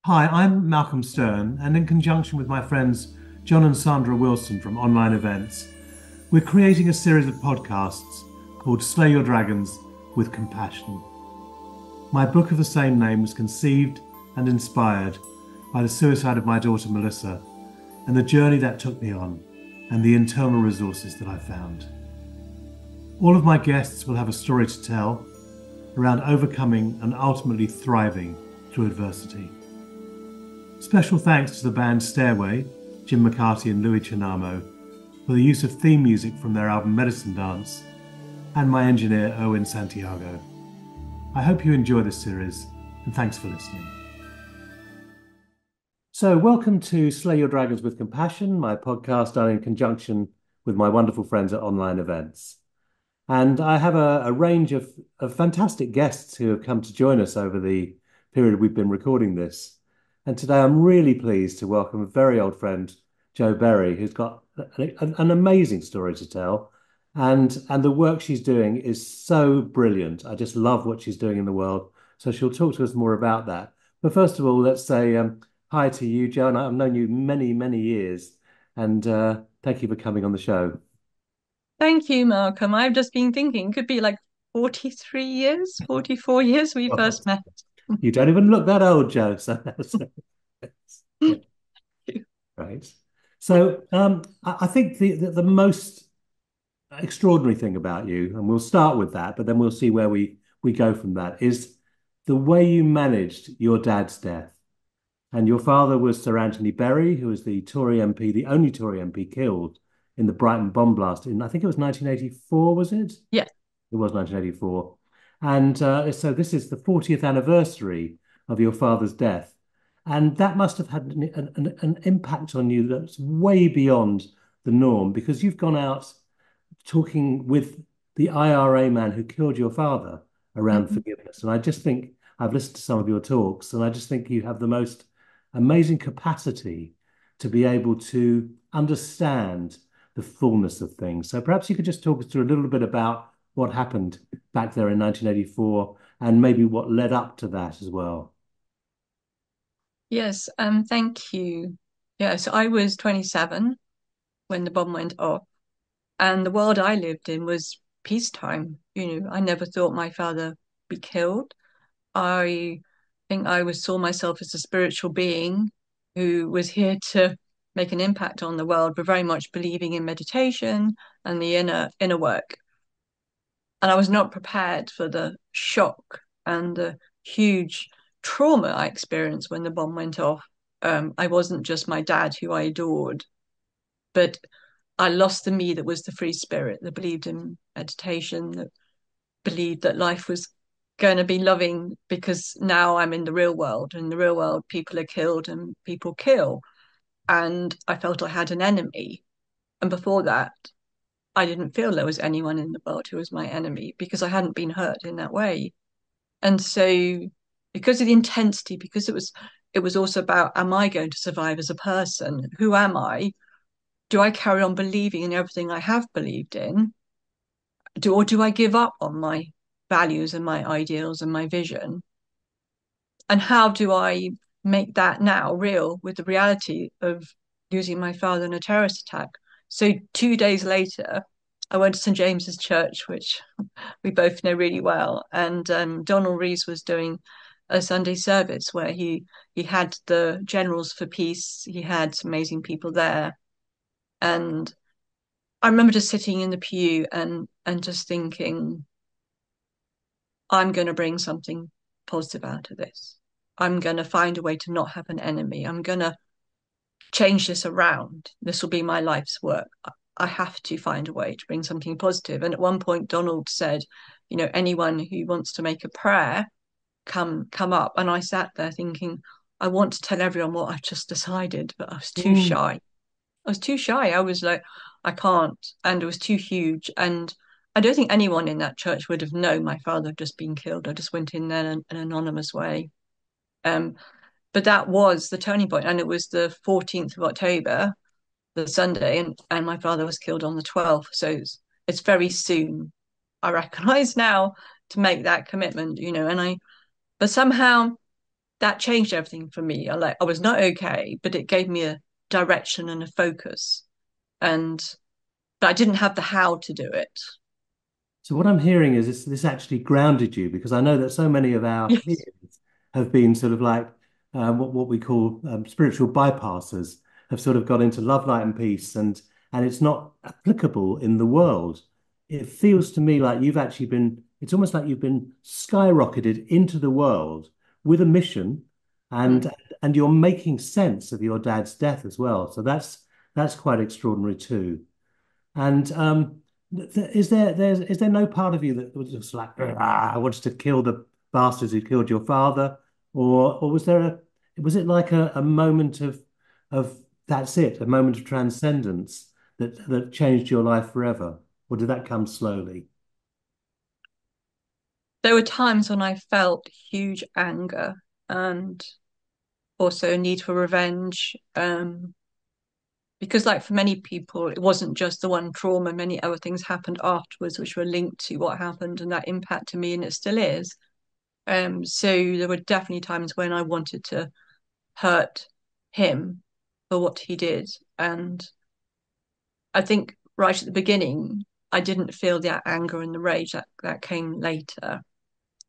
Hi, I'm Malcolm Stern, and in conjunction with my friends John and Sandra Wilson from Online Events, we're creating a series of podcasts called Slay Your Dragons with Compassion. My book of the same name was conceived and inspired by the suicide of my daughter Melissa and the journey that took me on and the internal resources that I found. All of my guests will have a story to tell around overcoming and ultimately thriving through adversity. Special thanks to the band Stairway, Jim McCarty and Louis Chinamo, for the use of theme music from their album Medicine Dance, and my engineer Owen Santiago. I hope you enjoy this series, and thanks for listening. So, welcome to Slay Your Dragons with Compassion, my podcast done in conjunction with my wonderful friends at Online Events. And I have a range of fantastic guests who have come to join us over the period we've been recording this. And today I'm really pleased to welcome a very old friend, Jo Berry, who's got an amazing story to tell. And the work she's doing is so brilliant. I just love what she's doing in the world. So she'll talk to us more about that. But first of all, let's say hi to you, Jo. And I've known you many, many years. And thank you for coming on the show. Thank you, Malcolm. I've just been thinking, could be like 43 years, 44 years we Well, first met. you don't even look that old, Jo. Yeah, right. So I think the most extraordinary thing about you, and we'll start with that, but then we'll see where we go from that, is the way you managed your dad's death. And your father was Sir Anthony Berry, who was the Tory MP, the only Tory MP killed in the Brighton bomb blast in, I think it was 1984, was it? Yeah. It was 1984. And so this is the 40th anniversary of your father's death. And that must have had an impact on you that's way beyond the norm because you've gone out talking with the IRA man who killed your father around Mhm. forgiveness. And I just think I've listened to some of your talks, and I just think you have the most amazing capacity to be able to understand the fullness of things. So perhaps you could just talk us through a little bit about what happened back there in 1984 and maybe what led up to that as well. Yes, thank you. Yeah, so I was 27 when the bomb went off, and the world I lived in was peacetime. I never thought my father would be killed. I think I was saw myself as a spiritual being who was here to make an impact on the world, but very much believing in meditation and the inner work. And I was not prepared for the shock and the huge trauma I experienced when the bomb went off. I wasn't just my dad, who I adored, but I lost the me that was the free spirit that believed in meditation, that believed that life was going to be loving because now I'm in the real world. In the real world, people are killed and people kill. And I felt I had an enemy. And before that, I didn't feel there was anyone in the world who was my enemy because I hadn't been hurt in that way. And so because of the intensity, because it was also about, am I going to survive as a person? Who am I? Do I carry on believing in everything I have believed in? Or do I give up on my values and my ideals and my vision? And how do I make that now real with the reality of losing my father in a terrorist attack? So 2 days later, I went to St James's Church, which we both know really well, and Donald Rees was doing a Sunday service where he had the Generals for Peace. He had some amazing people there, and I remember just sitting in the pew and just thinking, I'm going to bring something positive out of this. I'm going to find a way to not have an enemy. I'm going to change this around. This will be my life's work. I have to find a way to bring something positive. And at one point, Donald said, anyone who wants to make a prayer, come up. And I sat there thinking, I want to tell everyone what I've just decided, but I was too Mm, shy. I was too shy. I was like, I can't. And it was too huge. And I don't think anyone in that church would have known my father had just been killed. I just went in there in an anonymous way. Um, but that was the turning point, and it was the 14th of October, the Sunday, and my father was killed on the 12th. So it's very soon. I recognise now to make that commitment, but somehow that changed everything for me. I was not okay, but it gave me a direction and a focus. And but I didn't have the how to do it. So what I'm hearing is this actually grounded you because I know that so many of our Yes. peers have been sort of like what we call spiritual bypassers, have sort of got into love, light, and peace, and it's not applicable in the world. It feels to me like you've actually been. It's almost like you've been skyrocketed into the world with a mission, Mm. and and you're making sense of your dad's death as well. So that's quite extraordinary too. And is there no part of you that was just like, I wanted to kill the bastards who killed your father, or was it like a moment of that's it, a moment of transcendence that changed your life forever, or did that come slowly? There were times when I felt huge anger and also a need for revenge. Because, like for many people, it wasn't just the one trauma, many other things happened afterwards which were linked to what happened, and that impacted me, and it still is. So there were definitely times when I wanted to hurt him for what he did. And I think right at the beginning, I didn't feel that anger and the rage that came later.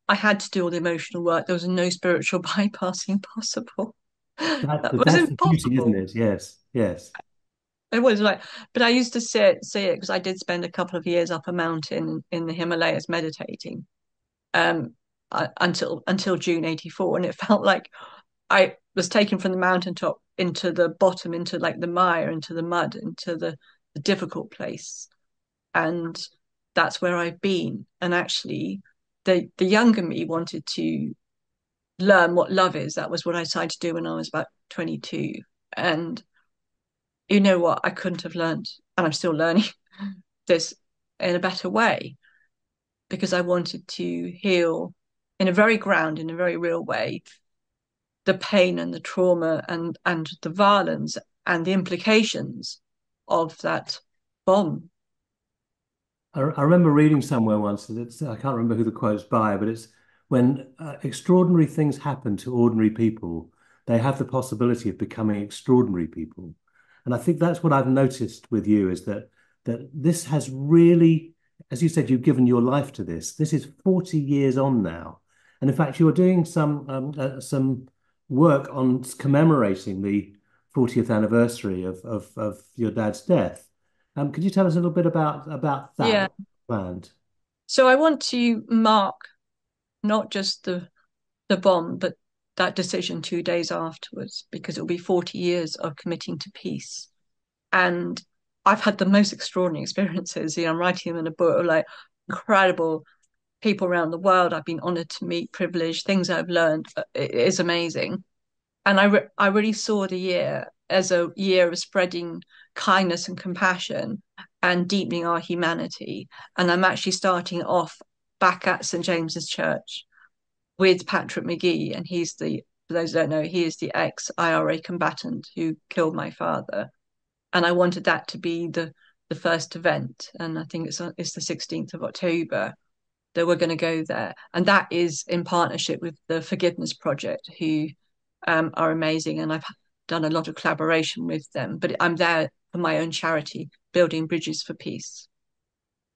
I had to do all the emotional work. There was no spiritual bypassing possible. That's That the, was that's the beauty, isn't impossible. it? Yes, yes. It was like, but I used to see it because I did spend a couple of years up a mountain in the Himalayas meditating, um, until June '84, and it felt like I was taken from the mountaintop into the bottom, into like the mire, into the mud, into the difficult place, and that's where I've been. And actually, the younger me wanted to learn what love is. That was what I decided to do when I was about 22, and you know what? I couldn't have learned, and I'm still learning this in a better way because I wanted to heal in a very ground, in a very real way, the pain and the trauma and the violence and the implications of that bomb. I remember reading somewhere once that I can't remember who the quote's by, but it's when extraordinary things happen to ordinary people, they have the possibility of becoming extraordinary people. And I think that's what I've noticed with you is that this has really, as you said, you've given your life to this. This is 40 years on now. And in fact, you're doing some work on commemorating the 40th anniversary of your dad's death. Could you tell us a little bit about that? Yeah. What's planned? So I want to mark not just the bomb, but that decision 2 days afterwards, because it'll be 40 years of committing to peace. And I've had the most extraordinary experiences. I'm writing them in a book of like incredible people around the world I've been honored to meet, privileged, things I've learned. It is amazing. And I really saw the year as a year of spreading kindness and compassion and deepening our humanity. And I'm actually starting off back at St. James's Church with Patrick McGee, and for those who don't know, he is the ex-IRA combatant who killed my father. And I wanted that to be the first event, and I think it's the 16th of October that we're going to go there, and that is in partnership with the Forgiveness Project, who are amazing, and I've done a lot of collaboration with them. But I'm there for my own charity, Building Bridges for Peace.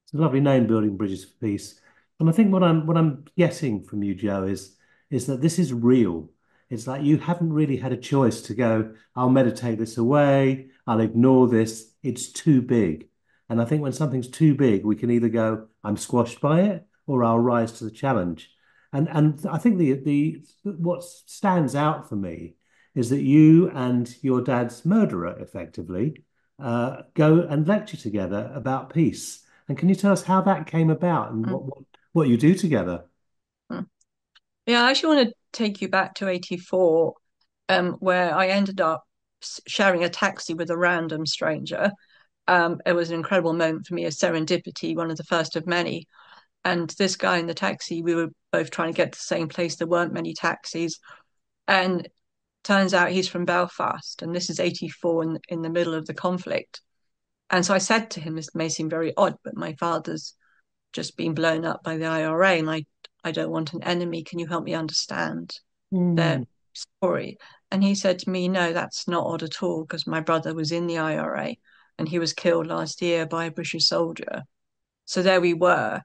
It's a lovely name, Building Bridges for Peace. And I think what I'm getting from you, Joe, is that this is real. It's like you haven't really had a choice to go, I'll meditate this away, I'll ignore this. It's too big. And I think when something's too big, we can either go, I'm squashed by it, or I'll rise to the challenge. And I think the what stands out for me is that you and your dad's murderer effectively go and lecture together about peace. And can you tell us how that came about and Mm. what you do together? Mm. Yeah, I actually want to take you back to '84, where I ended up sharing a taxi with a random stranger. It was an incredible moment for me, a serendipity, one of the first of many. And this guy in the taxi, we were both trying to get to the same place. There weren't many taxis. And turns out he's from Belfast. And this is '84 in the middle of the conflict. And so I said to him, this may seem very odd, but my father's just been blown up by the IRA, and I don't want an enemy. Can you help me understand their Mm. story. And he said to me, no, that's not odd at all, because my brother was in the IRA and he was killed last year by a British soldier. So there we were,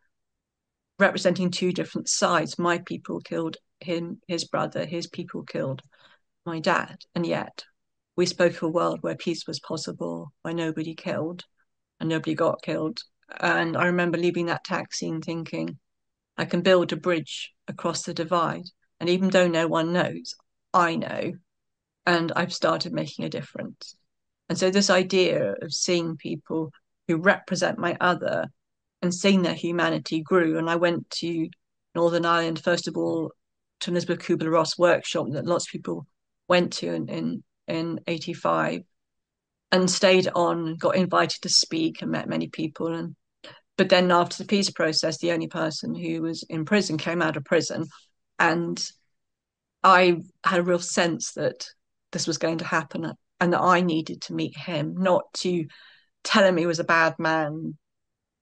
representing two different sides. My people killed him, his brother, his people killed my dad. And yet we spoke of a world where peace was possible, where nobody killed and nobody got killed. And I remember leaving that taxi and thinking, I can build a bridge across the divide. And even though no one knows, I know. And I've started making a difference. And so this idea of seeing people who represent my other and seeing their humanity grew. And I went to Northern Ireland, first of all, to an Elizabeth Kubler-Ross workshop that lots of people went to in 85 and stayed on and got invited to speak and met many people. And but then after the peace process, the only person who was in prison came out of prison. And I had a real sense that this was going to happen and that I needed to meet him, not to tell him he was a bad man,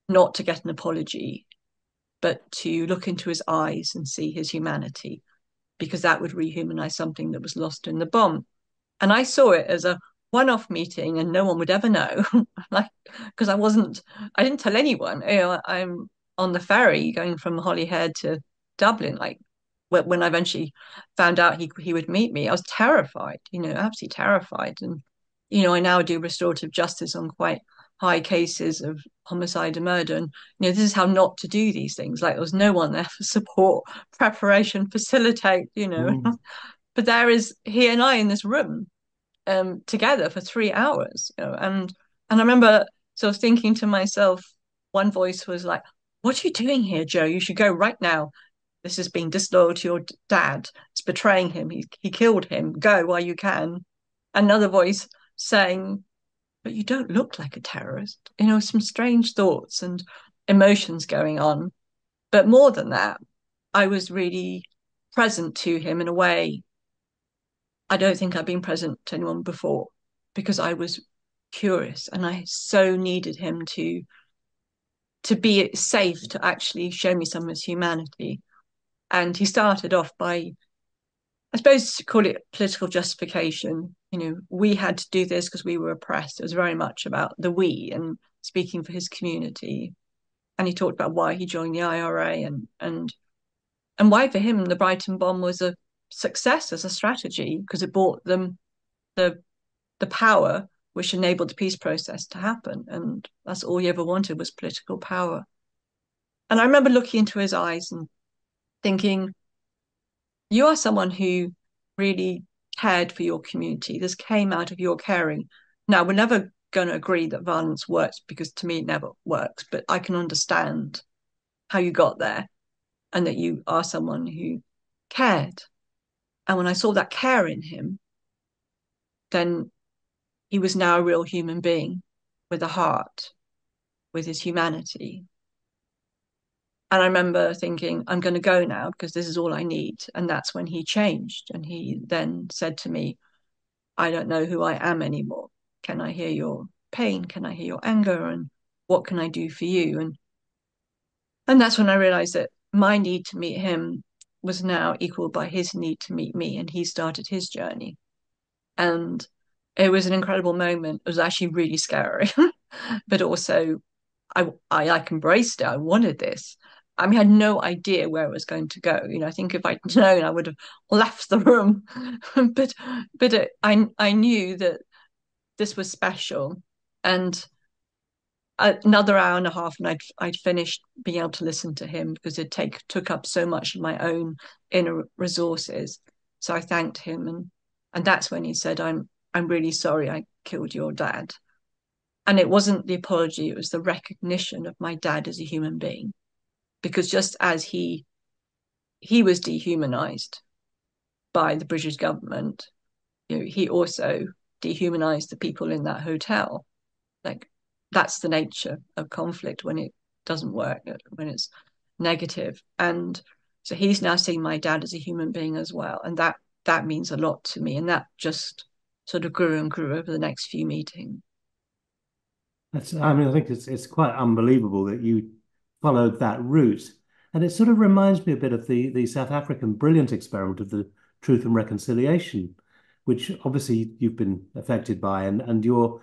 not to get an apology, but to look into his eyes and see his humanity, because that would rehumanize something that was lost in the bomb. And I saw it as a one-off meeting and no one would ever know. Like, because I didn't tell anyone. I'm on the ferry going from Holyhead to Dublin. Like, when I eventually found out he would meet me, I was terrified, absolutely terrified. And I now do restorative justice on quite high cases of homicide and murder. And this is how not to do these things. Like, there was no one there for support, preparation, facilitate. Mm. But there is he and I in this room together for 3 hours, and I remember sort of thinking to myself, one voice was like, "What are you doing here, Joe? You should go right now. This is being disloyal to your dad. It's betraying him. He killed him. Go while you can." Another voice saying, "But you don't look like a terrorist." Some strange thoughts and emotions going on. But more than that, I was really present to him in a way I don't think I've been present to anyone before, because I was curious and I so needed him to be safe to actually show me some of his humanity. And he started off by, I suppose, to call it political justification. We had to do this because we were oppressed. It was very much about the we and speaking for his community. And he talked about why he joined the IRA and why for him the Brighton bomb was a success as a strategy, because it brought them the the power which enabled the peace process to happen. And that's all he ever wanted, was political power. And I remember looking into his eyes and thinking, you are someone who really cared for your community. This came out of your caring. Now, we're never going to agree that violence works, because to me it never works, but I can understand how you got there and that you are someone who cared. And when I saw that care in him, then he was now a real human being with a heart, with his humanity. And I remember thinking, I'm going to go now because this is all I need. And that's when he changed. And he then said to me, I don't know who I am anymore. Can I hear your pain? Can I hear your anger? And what can I do for you? And that's when I realized that my need to meet him was now equal by his need to meet me. And he started his journey. And it was an incredible moment. It was actually really scary, but also I like embraced it. I wanted this. I mean, I had no idea where it was going to go. I think if I'd known, I would have left the room. But I knew that this was special. And another hour and a half, and I'd finished being able to listen to him, because it took up so much of my own inner resources. So I thanked him, and that's when he said, I'm really sorry I killed your dad. And it wasn't the apology, it was the recognition of my dad as a human being. Because just as he was dehumanized by the British government, he also dehumanized the people in that hotel. Like, that's the nature of conflict when it doesn't work, when it's negative. And so he's now seeing my dad as a human being as well. And that means a lot to me. And that just sort of grew and grew over the next few meetings. I mean, I think it's quite unbelievable that you followed that route. And it sort of reminds me a bit of the South African brilliant experiment of the Truth and Reconciliation, which obviously you've been affected by, and you're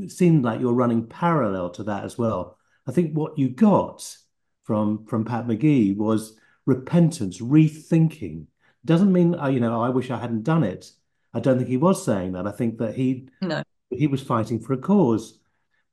seemed like you're running parallel to that as well. I think what you got from Pat McGee was repentance, rethinking. Doesn't mean I wish I hadn't done it. I don't think he was saying that. I think that No. he was fighting for a cause.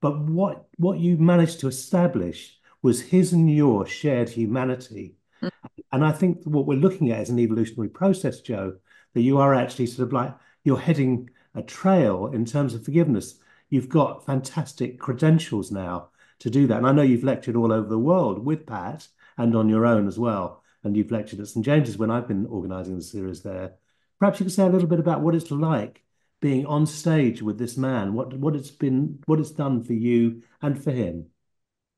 But what you managed to establish was his and your shared humanity. Mm. And I think what we're looking at is an evolutionary process, Joe, that you are actually sort of like you're heading a trail in terms of forgiveness. You've got fantastic credentials now to do that. And I know you've lectured all over the world with Pat and on your own as well. And you've lectured at St. James's when I've been organising the series there. Perhaps you could say a little bit about what it's like being on stage with this man, what it's done for you and for him.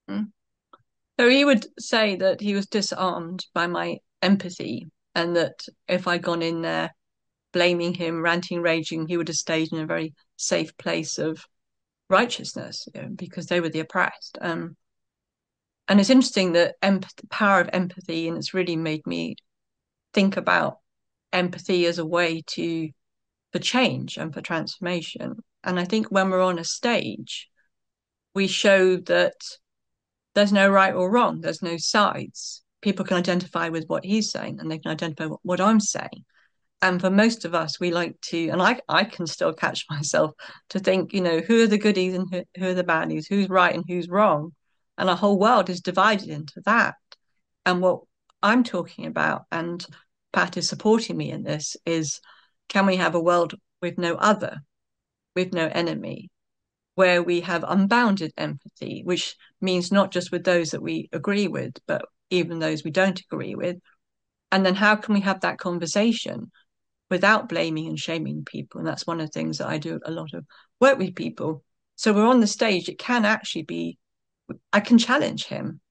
Mm. So he would say that he was disarmed by my empathy, and that if I'd gone in there blaming him, ranting, raging, he would have stayed in a very safe place of righteousness, because they were the oppressed. And it's interesting that the power of empathy, and it's really made me think about empathy as a way for change and for transformation. And I think when we're on a stage, we show that there's no right or wrong, there's no sides. People can identify with what he's saying, and they can identify with what I'm saying. And for most of us, we like to, and I can still catch myself to think, who are the goodies and who are the baddies, who's right and who's wrong. And our whole world is divided into that. And what I'm talking about, and Pat is supporting me in this, is can we have a world with no other, with no enemy, where we have unbounded empathy, which means not just with those that we agree with, but even those we don't agree with. And then how can we have that conversation without blaming and shaming people? And that's one of the things that I do a lot of work with people. So we're on the stage, it can actually be, I can challenge him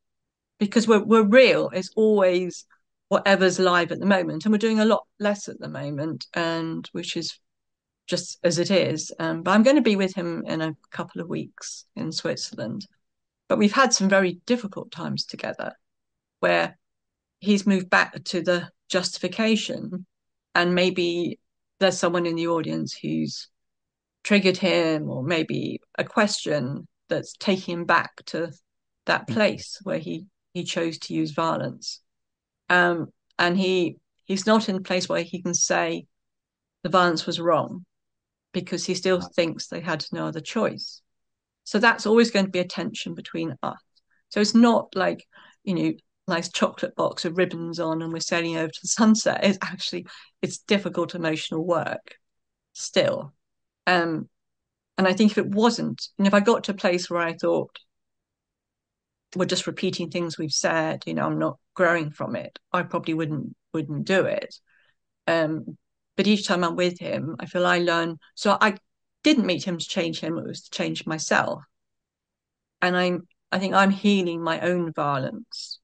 because we're real. It's always whatever's live at the moment. And we're doing a lot less at the moment, and which is just as it is. But I'm going to be with him in a couple of weeks in Switzerland. But we've had some very difficult times together where he's moved back to the justification, and maybe there's someone in the audience who's triggered him, or maybe a question that's taking him back to that place where he chose to use violence. And he's not in a place where he can say the violence was wrong, because he still thinks they had no other choice. So that's always going to be a tension between us. So it's not like, nice chocolate box with ribbons on and we're sailing over to the sunset. It's difficult emotional work still. Um, and I think if it wasn't, and if I got to a place where I thought we're just repeating things we've said, I'm not growing from it, I probably wouldn't do it. But each time I'm with him, I feel I learn. So I didn't meet him to change him, it was to change myself. And I think I'm healing my own violence,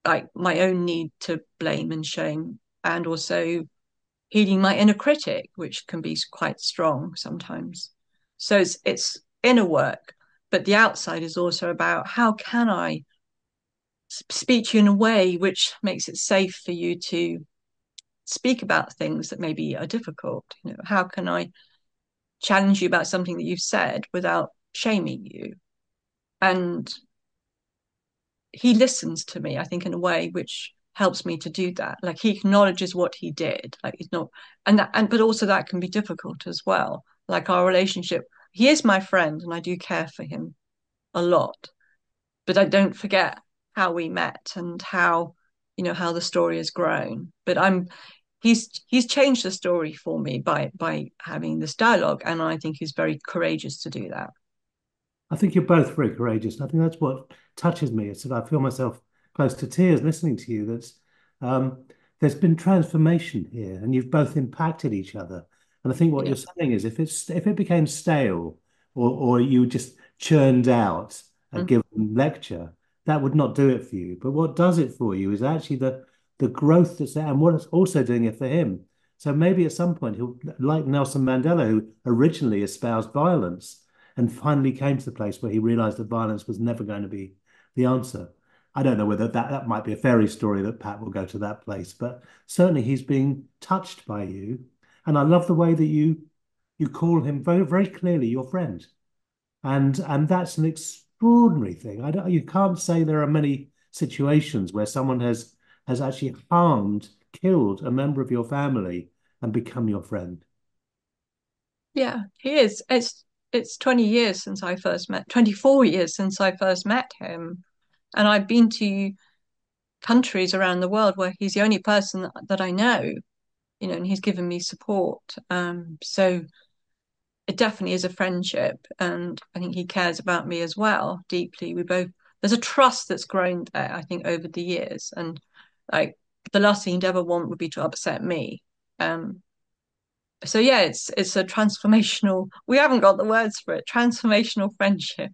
like my own need to blame and shame, and also healing my inner critic, which can be quite strong sometimes. So it's inner work, but the outside is also about how can I speak to you in a way which makes it safe for you to speak about things that maybe are difficult. How can I challenge you about something that you've said without shaming you? And he listens to me, I think, in a way which helps me to do that. Like he acknowledges what he did. Like he's not, but also that can be difficult as well. Like our relationship, he is my friend, and I do care for him a lot, but I don't forget how we met and how the story has grown. But he's changed the story for me by having this dialogue, and I think he's very courageous to do that. I think you're both very courageous. I think that's what touches me. It's that I feel myself close to tears listening to you. Um, there's been transformation here, and you've both impacted each other. And I think what Yeah. you're saying is, if it became stale, or you just churned out a Mm. given lecture, that would not do it for you. But what does it for you is actually the growth that's there, and what it's also doing it for him. So maybe at some point he'll, like Nelson Mandela, who originally espoused violence and finally came to the place where he realized that violence was never going to be the answer. I don't know whether that might be a fairy story that Pat will go to that place, but certainly he's being touched by you. And I love the way that you call him very, very clearly your friend. And that's an extraordinary thing. I don't, you can't say there are many situations where someone has actually harmed, killed a member of your family and become your friend. Yeah, he is. It's 20 years since I first met, 24 years since I first met him. And I've been to countries around the world where he's the only person that I know, and he's given me support. So it definitely is a friendship, and I think he cares about me as well deeply. There's a trust that's grown there, I think, over the years, and like the last thing he'd ever want would be to upset me. Um, so yeah, it's a transformational. We haven't got the words for it. Transformational friendship.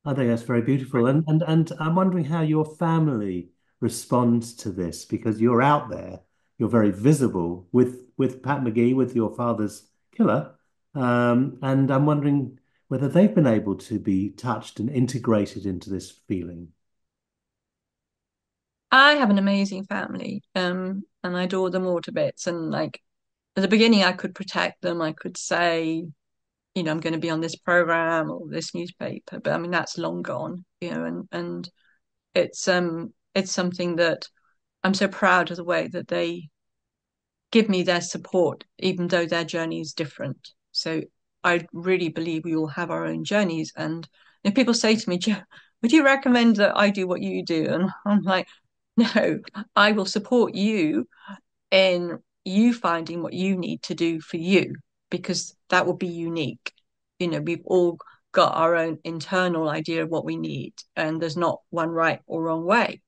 I think that's very beautiful. And I'm wondering how your family responds to this because you're out there, you're very visible with Pat McGee, with your father's killer. And I'm wondering whether they've been able to be touched and integrated into this feeling. I have an amazing family, and I adore them all to bits. And like at the beginning, I could protect them. I could say, I'm going to be on this program or this newspaper, but I mean that's long gone, and it's something that I'm so proud of the way that they give me their support, even though their journey is different. So I really believe we all have our own journeys. And if people say to me, would you recommend that I do what you do? And I'm like, no, I will support you in you finding what you need to do for you, because that will be unique. We've all got our own internal idea of what we need, and there's not one right or wrong way.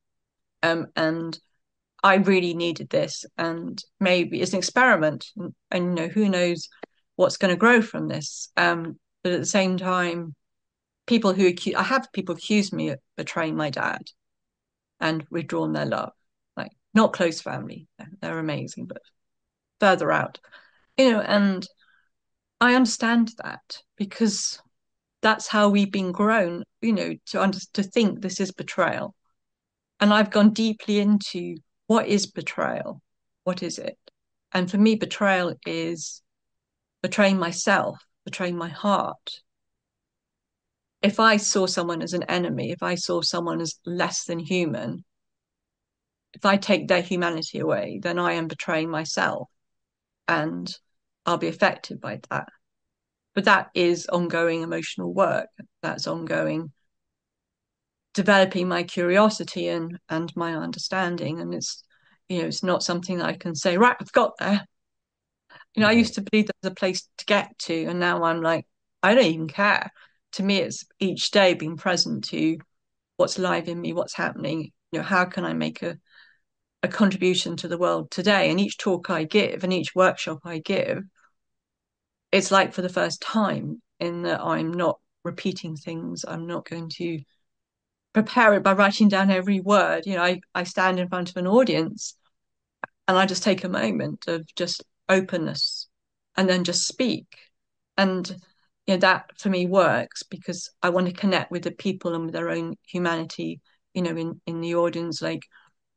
And I really needed this, and maybe it's an experiment, and who knows what's going to grow from this. But at the same time, I have people accuse me of betraying my dad and withdrawn their love, like not close family. They're amazing, but further out, and I understand that because that's how we've been grown, to think this is betrayal. And I've gone deeply into what is betrayal? What is it? And for me, betrayal is betraying myself, betraying my heart. If I saw someone as an enemy, if I saw someone as less than human, if I take their humanity away, then I am betraying myself and I'll be affected by that. But that is ongoing emotional work. That's ongoing developing my curiosity and my understanding. And it's not something I can say, right, I've got there. I No. used to believe there's a place to get to, and now I'm like, I don't even care. To me, it's each day being present to what's live in me, what's happening. How can I make a contribution to the world today? And each talk I give and each workshop I give, it's like for the first time, in that I'm not repeating things. I'm not going to prepare it by writing down every word. I stand in front of an audience and I just take a moment of just openness and then just speak. And that for me works because I want to connect with the people and with their own humanity, in the audience. Like,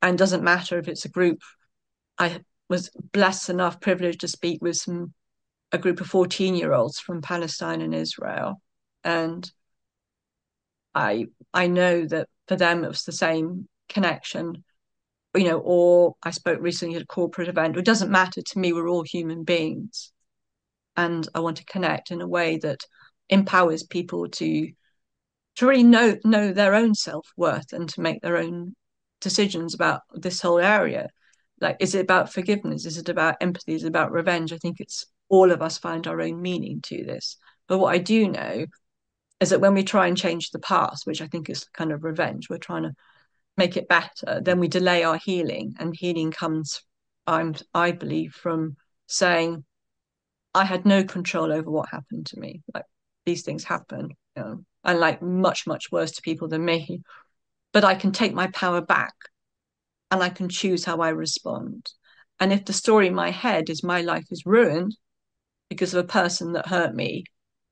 and it doesn't matter if it's a group. I was blessed enough, privileged to speak with a group of 14-year-olds from Palestine and Israel. And I know that for them it was the same connection, or I spoke recently at a corporate event. It doesn't matter to me, we're all human beings. And I want to connect in a way that empowers people to really know their own self-worth and to make their own decisions about this whole area. Like, is it about forgiveness? Is it about empathy? Is it about revenge? I think it's all of us find our own meaning to this. But what I do know is that when we try and change the past, which I think is kind of revenge, we're trying to make it better, then we delay our healing. And healing comes, I believe, from saying, I had no control over what happened to me. Like, these things happen, and like much, much worse to people than me. But I can take my power back and I can choose how I respond. And if the story in my head is my life is ruined because of a person that hurt me,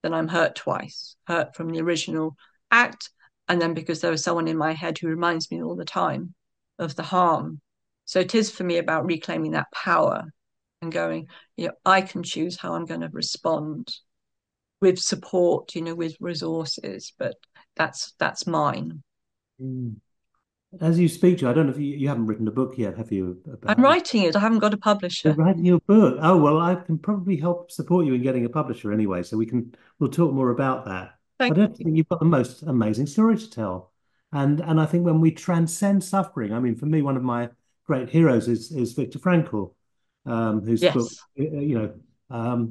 then I'm hurt twice, hurt from the original act And then because there is someone in my head who reminds me all the time of the harm. So it is for me about reclaiming that power and going, I can choose how I'm going to respond with support, with resources, but that's mine. Mm. As you speak to, I don't know if you haven't written a book yet, have you? I'm About writing it. I haven't got a you're publisher. writing your book. Oh, well, I can probably help support you in getting a publisher anyway, so we'll talk more about that. Thank But I don't you. think you've got the most amazing story to tell. And I think when we transcend suffering, I mean, for me, one of my great heroes is Viktor Frankl, whose book, Yes.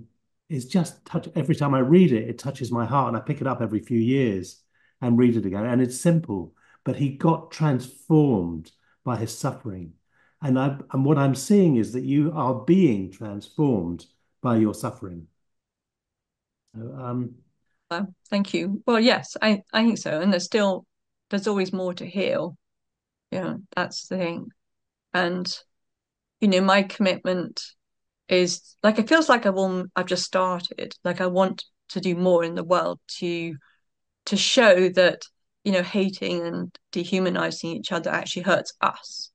is just touch every time I read it, it touches my heart, and I pick it up every few years and read it again. And it's simple, but he got transformed by his suffering. And what I'm seeing is that you are being transformed by your suffering. So, Thank you. Well, yes, I think so. And there's always more to heal. That's the thing. And, my commitment is like, it feels like I've just started. Like I want to do more in the world to show that, hating and dehumanizing each other actually hurts us.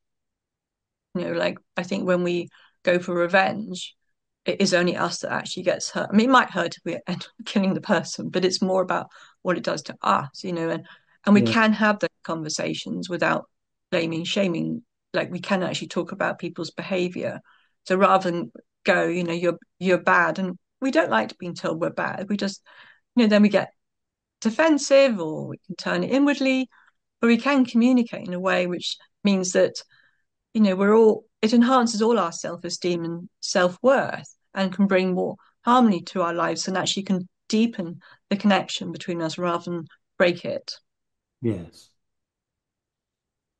Like I think when we go for revenge, it is only us that actually gets hurt. I mean, it might hurt if we end up killing the person, but it's more about what it does to us, and we yeah, can have those conversations without blaming, shaming. Like we can actually talk about people's behavior. So rather than go, you're bad, and we don't like being told we're bad. We just, then we get defensive, or we can turn it inwardly, but we can communicate in a way which means that it enhances all our self-esteem and self-worth and can bring more harmony to our lives and actually can deepen the connection between us rather than break it. yes.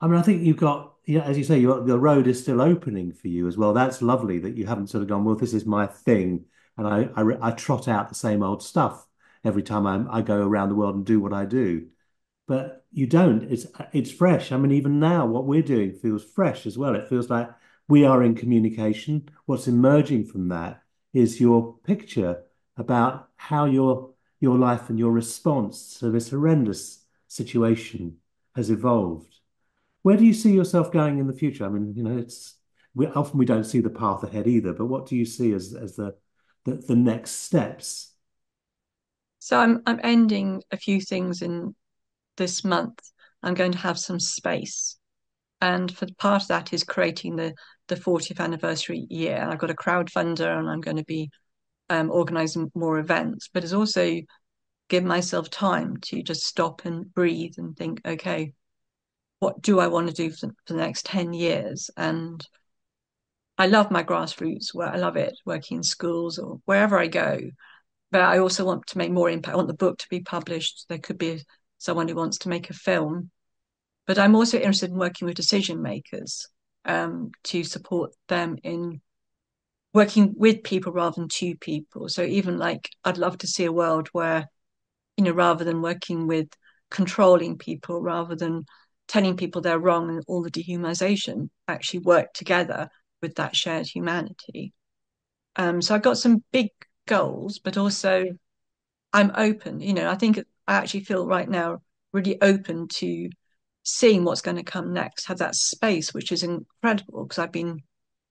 I mean, I think you've got, yeah, as you say, the road is still opening for you as well. That's lovely that you haven't sort of gone, well, this is my thing, and I trot out the same old stuff every time I go around the world and do what I do. But you don't. It's fresh. I mean, even now, what we're doing feels fresh as well. It feels like we are in communication. What's emerging from that is your picture about how your life and your response to this horrendous situation has evolved. Where do you see yourself going in the future? I mean, we don't see the path ahead either, but what do you see as the next steps? So I'm ending a few things in this month. I'm going to have some space. And for part of that is creating the 40th anniversary year. And I've got a crowdfunder and I'm going to be organizing more events, but it's also give myself time to just stop and breathe and think, okay, what do I want to do for the next 10 years? And I love my grassroots where I love it, working in schools or wherever I go. But I also want to make more impact. I want the book to be published. There could be someone who wants to make a film. But I'm also interested in working with decision makers to support them in working with people rather than to people. So even like I'd love to see a world where, rather than working with controlling people, rather than telling people they're wrong and all the dehumanization, actually work together with that shared humanity. So I've got some big goals, but also I'm open. I think I actually feel right now really open to seeing what's going to come next, have that space, which is incredible because I've been,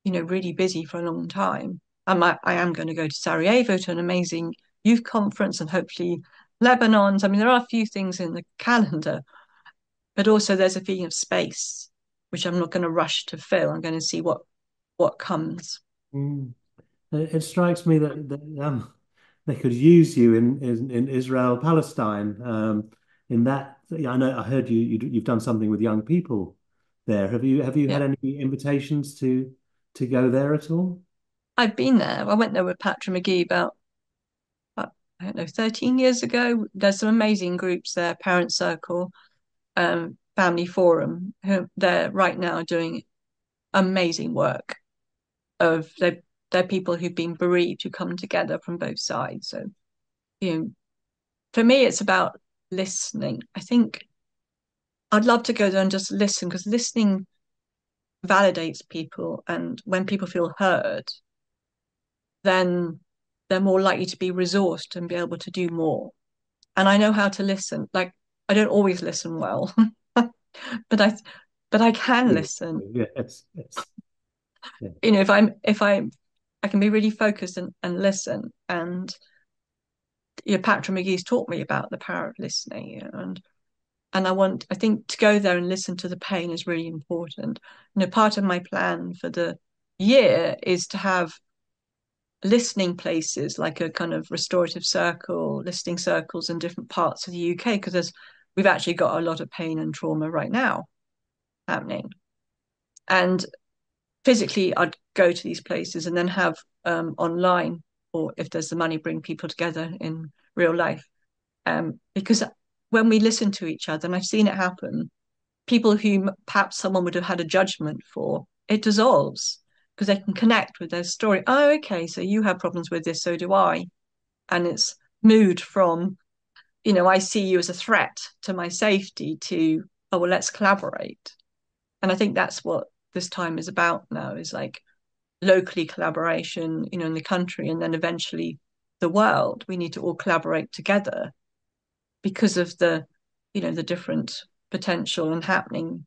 really busy for a long time. I am going to go to Sarajevo to an amazing youth conference and hopefully Lebanon's. I mean, there are a few things in the calendar, but also there's a feeling of space, which I'm not going to rush to fill. I'm going to see what comes. Mm. It strikes me that they could use you in Israel, Palestine. In that, yeah, I know I heard you've done something with young people there. Have you had Yeah. any invitations to go there at all? I've been there. I went there with Patra McGee about, I don't know, 13 years ago. There's some amazing groups there, Parent Circle, Family Forum, who they're right now doing amazing work of they're people who've been bereaved who come together from both sides. So, you know, for me it's about listening. I think I'd love to go there and just listen because listening validates people and when people feel heard, then they're more likely to be resourced and be able to do more. And I know how to listen. Like I don't always listen well, but I can listen. Yes, yes, yeah. If I can be really focused and listen. And Patrick McGee's taught me about the power of listening, and I think to go there and listen to the pain is really important. Part of my plan for the year is to have listening places, like a kind of restorative circle, listening circles in different parts of the UK, because we've actually got a lot of pain and trauma right now happening. And physically, I'd go to these places and then have online, or if there's the money, bring people together in real life. Because when we listen to each other, and I've seen it happen, people who perhaps someone would have had a judgment for, it dissolves because they can connect with their story. Oh, okay, so you have problems with this, so do I. And it's moved from, I see you as a threat to my safety to, oh, well, let's collaborate. And I think that's what this time is about now, is like locally collaboration, in the country, and then eventually the world. We need to all collaborate together because of the different potential and happening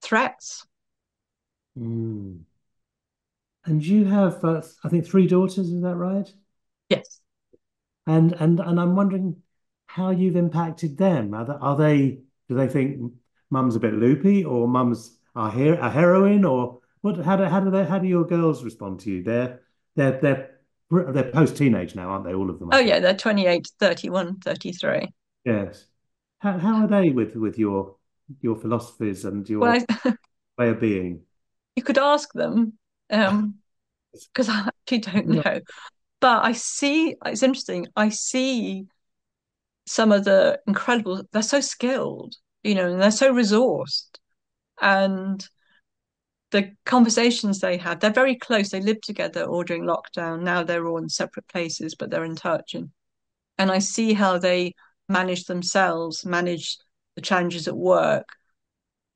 threats. Mm. And you have, I think, three daughters, is that right? Yes. And I'm wondering how you've impacted them. Do they think mum's a bit loopy, or mum's a heroine, or what? How do your girls respond to you? They're they're they're post-teenage now, aren't they? All of them, I Oh, think. yeah, they're 28, 31, 33. Yes. How are they with your philosophies and Well, your way of being? you could ask them, because I actually don't know. But it's interesting. I see some of the incredible, they're so skilled, and they're so resourced. And the conversations they had, they're very close. They lived together all during lockdown. Now they're all in separate places, but they're in touch. And I see how they manage themselves, manage the challenges at work.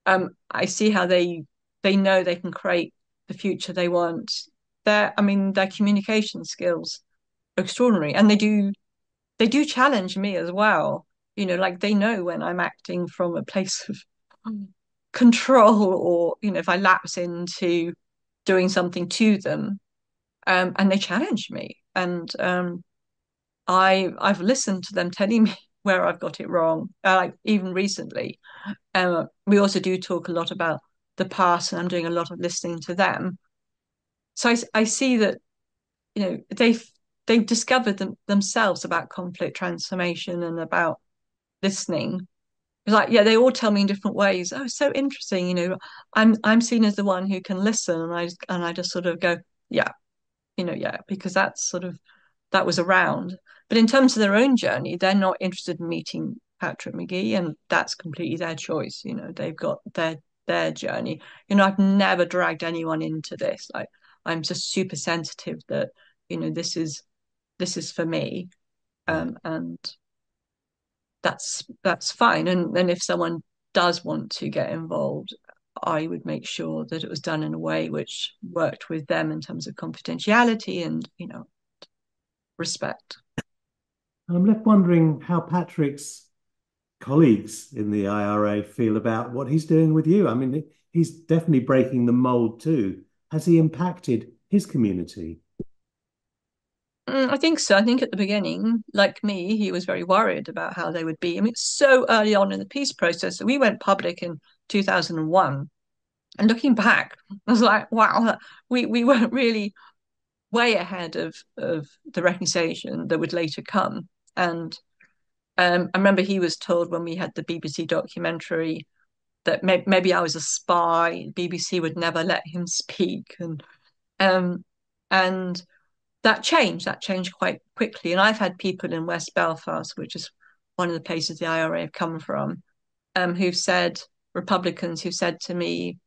I see how they know they can create the future they want. Their communication skills are extraordinary, and they do challenge me as well. Like they know when I'm acting from a place of control, or if I lapse into doing something to them, and they challenge me. And I've listened to them telling me where I've got it wrong. Like even recently, we also do talk a lot about the past, and I'm doing a lot of listening to them. So I see that they've discovered themselves about conflict transformation and about listening. It's like, yeah, they all tell me in different ways. Oh, so interesting. I'm seen as the one who can listen, and I just sort of go, yeah, yeah, because that was around. But in terms of their own journey, they're not interested in meeting Patrick McGee, and that's completely their choice. They've got their journey. I've never dragged anyone into this. Like, I'm just super sensitive that this is for me, Yeah. and that's fine. And if someone does want to get involved, I would make sure that it was done in a way which worked with them in terms of confidentiality and respect. I'm left wondering how Patrick's colleagues in the IRA feel about what he's doing with you. I mean, he's definitely breaking the mold too. Has he impacted his community? I think so. I think at the beginning, like me, he was very worried about how they would be. I mean, it's so early on in the peace process. So we went public in 2001. And looking back, I was like, wow, we weren't really way ahead of the reconciliation that would later come. And I remember he was told when we had the BBC documentary that maybe I was a spy. BBC would never let him speak, um, and that changed quite quickly. And I've had people in West Belfast, which is one of the places the IRA have come from, who've said, Republicans who said to me,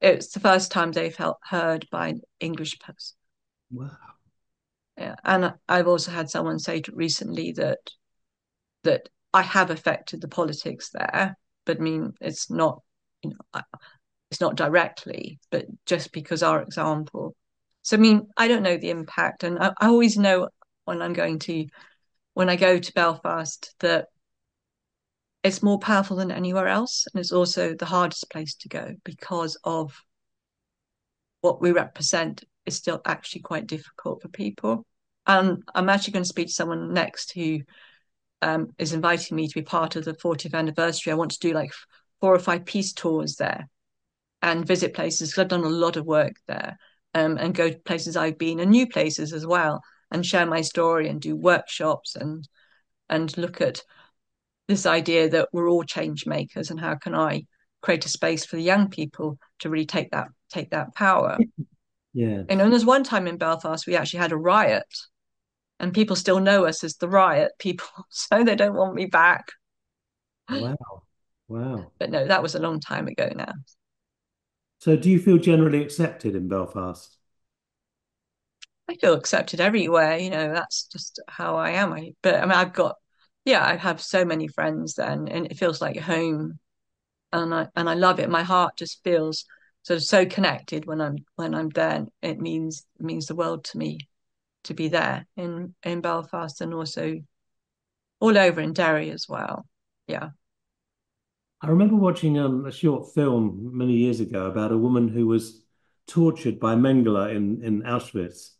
it's the first time they felt heard by an English person. Wow. Yeah. And I've also had someone say recently that I have affected the politics there, but I mean it's not directly, but just because our example. So I mean, I don't know the impact, and I always know when I go to Belfast that it's more powerful than anywhere else, and it's also the hardest place to go because of what we represent is still actually quite difficult for people. And I'm actually going to speak to someone next who is inviting me to be part of the 40th anniversary. I want to do like 4 or 5 peace tours there and visit places because I've done a lot of work there, and go to places I've been and new places as well, and share my story and do workshops and look at this idea that we're all change makers and how can I create a space for the young people to really take that power. Yeah. And there's one time in Belfast we actually had a riot, and people still know us as the riot people, so they don't want me back. Wow. Wow. But no, that was a long time ago now. So do you feel generally accepted in Belfast? I feel accepted everywhere, that's just how I am. But I mean, yeah, I have so many friends then, and it feels like home, and I love it. My heart just feels sort of so connected when I'm there. It means the world to me to be there in Belfast and also all over in Derry as well. Yeah. I remember watching a short film many years ago about a woman who was tortured by Mengele in Auschwitz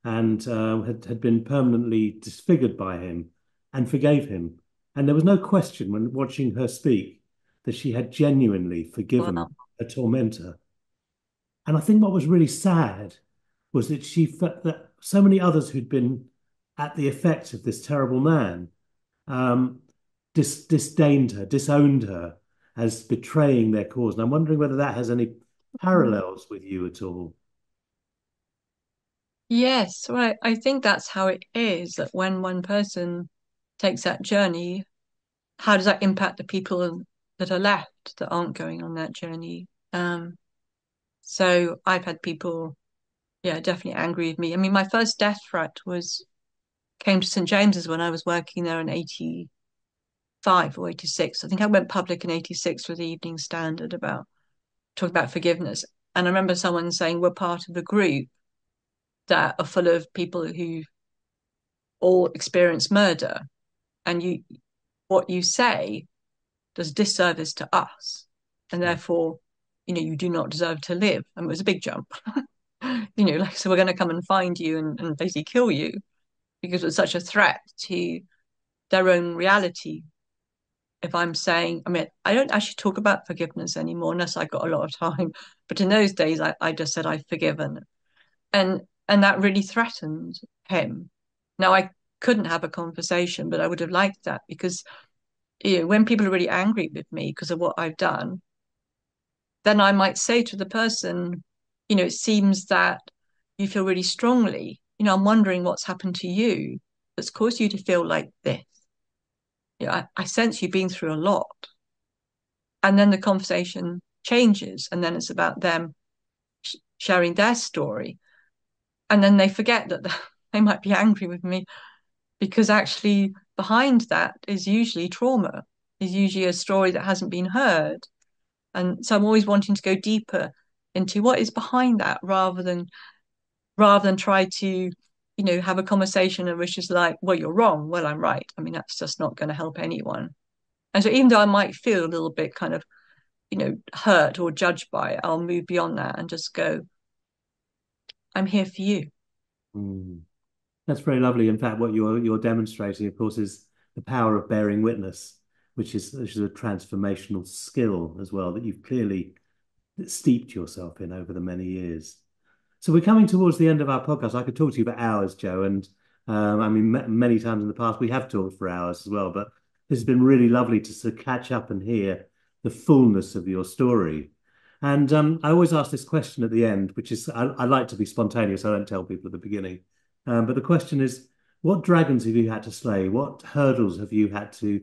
and had been permanently disfigured by him and forgave him. And there was no question when watching her speak that she had genuinely forgiven Wow. a tormentor. And I think what was really sad was that she felt that so many others who'd been at the effects of this terrible man um, disdained her, disowned her as betraying their cause. And I'm wondering whether that has any parallels with you at all. Yes, well, I think that's how it is that when one person takes that journey, how does that impact the people that are left that aren't going on that journey? So I've had people, yeah, definitely angry with me. I mean, my first death threat was came to St. James's when I was working there in 85 or 86. I think I went public in 86 for the Evening Standard about talking about forgiveness. And I remember someone saying we're part of a group that are full of people who all experience murder, and what you say does disservice to us, and therefore, you do not deserve to live. And it was a big jump. Like, so we're going to come and find you and basically kill you because it's such a threat to their own reality. If I'm saying, I mean, I don't actually talk about forgiveness anymore unless I got a lot of time. But in those days, I just said I've forgiven, and that really threatened him. Now I couldn't have a conversation, but I would have liked that because when people are really angry with me because of what I've done, then I might say to the person, it seems that you feel really strongly. I'm wondering what's happened to you that's caused you to feel like this. I sense you've been through a lot. And then the conversation changes, and then it's about them sharing their story. And then they forget that they might be angry with me because actually behind that is usually trauma, is usually a story that hasn't been heard. And so I'm always wanting to go deeper into what is behind that rather than try to, have a conversation in which is like, well, you're wrong. Well, I'm right. I mean, that's just not going to help anyone. And so even though I might feel a little bit kind of, hurt or judged by it, I'll move beyond that and just go, I'm here for you. Mm. That's very lovely. In fact, what you're demonstrating, of course, is the power of bearing witness, which is a transformational skill as well that you've clearly steeped yourself in over the many years. So we're coming towards the end of our podcast. I could talk to you for hours, Joe, and I mean, many times in the past we have talked for hours as well. But this has been really lovely to sort of catch up and hear the fullness of your story. And I always ask this question at the end, which is I like to be spontaneous. I don't tell people at the beginning. But the question is, what dragons have you had to slay? What hurdles have you had to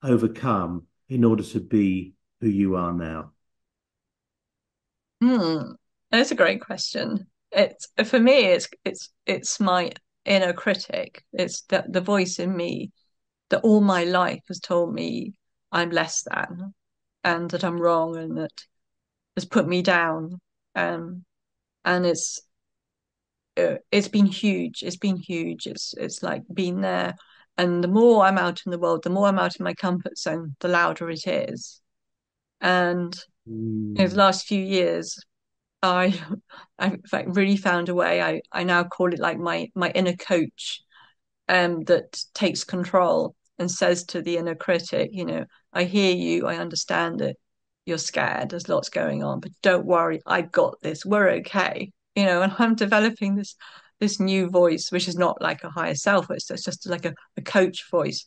overcome in order to be who you are now? Hmm. That's a great question. It's for me, it's my inner critic. It's the voice in me that all my life has told me I'm less than and that I'm wrong and that has put me down. And it's been huge. It's been huge. It's like been there. And the more I'm out in the world, the more I'm out in my comfort zone, the louder it is. And the Mm. last few years, I I in fact really found a way. I now call it like my inner coach, that takes control and says to the inner critic, I hear you, I understand it. You're scared, there's lots going on, but don't worry, I got this. We're okay. And I'm developing this new voice, which is not like a higher self, it's just like a coach voice.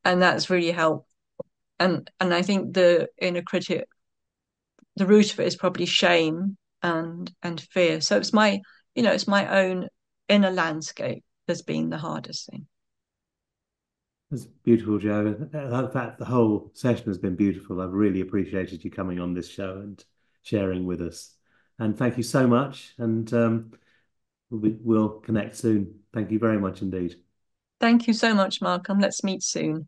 And that's really helped. And I think the inner critic, the root of it is probably shame and fear. So it's my own inner landscape that's been the hardest thing. That's beautiful, Joe. In fact, the whole session has been beautiful. I've really appreciated you coming on this show and sharing with us. And thank you so much. And we'll connect soon. Thank you very much indeed. Thank you so much, Malcolm. Let's meet soon.